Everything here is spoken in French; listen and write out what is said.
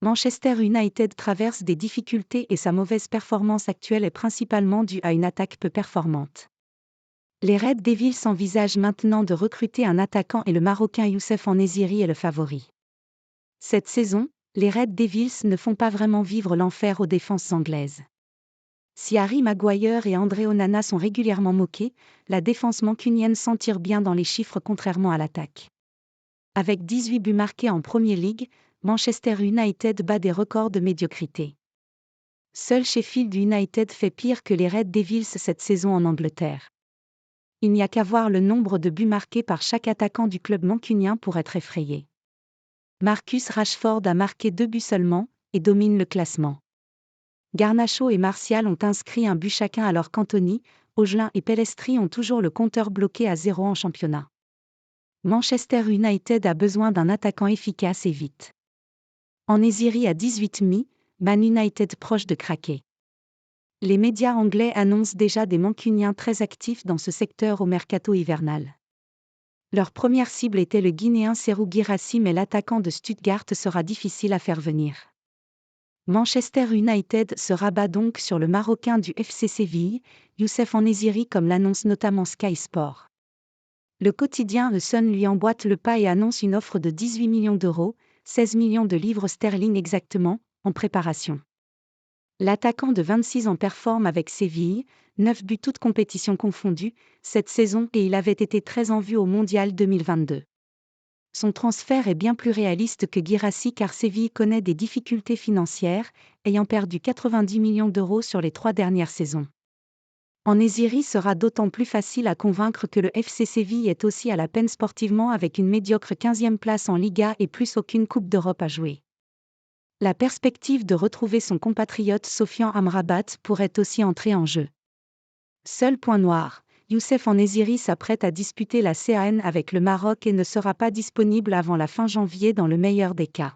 Manchester United traverse des difficultés et sa mauvaise performance actuelle est principalement due à une attaque peu performante. Les Red Devils envisagent maintenant de recruter un attaquant et le Marocain Youssef En-Nesyri est le favori. Cette saison, les Red Devils ne font pas vraiment vivre l'enfer aux défenses anglaises. Si Harry Maguire et André Onana sont régulièrement moqués, la défense mancunienne s'en tire bien dans les chiffres contrairement à l'attaque. Avec 18 buts marqués en Premier League, Manchester United bat des records de médiocrité. Seul Sheffield United fait pire que les Red Devils cette saison en Angleterre. Il n'y a qu'à voir le nombre de buts marqués par chaque attaquant du club mancunien pour être effrayé. Marcus Rashford a marqué 2 buts seulement, et domine le classement. Garnacho et Martial ont inscrit un but chacun alors qu'Anthony, Ogelin et Pellistri ont toujours le compteur bloqué à 0 en championnat. Manchester United a besoin d'un attaquant efficace et vite. En-Nesyri à 18 Man United proche de craquer. Les médias anglais annoncent déjà des mancuniens très actifs dans ce secteur au mercato hivernal. Leur première cible était le Guinéen Serhou Guirassy mais l'attaquant de Stuttgart sera difficile à faire venir. Manchester United se rabat donc sur le Marocain du FC Séville, Youssef En-Nesyri comme l'annonce notamment Sky Sport. Le quotidien The Sun lui emboîte le pas et annonce une offre de 18 millions d'euros, 16 millions de livres sterling exactement, en préparation. L'attaquant de 26 ans performe avec Séville, 9 buts toutes compétitions confondues, cette saison et il avait été très en vue au Mondial 2022. Son transfert est bien plus réaliste que Guirassy car Séville connaît des difficultés financières, ayant perdu 90 millions d'euros sur les 3 dernières saisons. En-Nesyri sera d'autant plus facile à convaincre que le FC Séville est aussi à la peine sportivement avec une médiocre 15e place en Liga et plus aucune Coupe d'Europe à jouer. La perspective de retrouver son compatriote Sofian Amrabat pourrait aussi entrer en jeu. Seul point noir, Youssef En-Nesyri s'apprête à disputer la CAN avec le Maroc et ne sera pas disponible avant la fin janvier dans le meilleur des cas.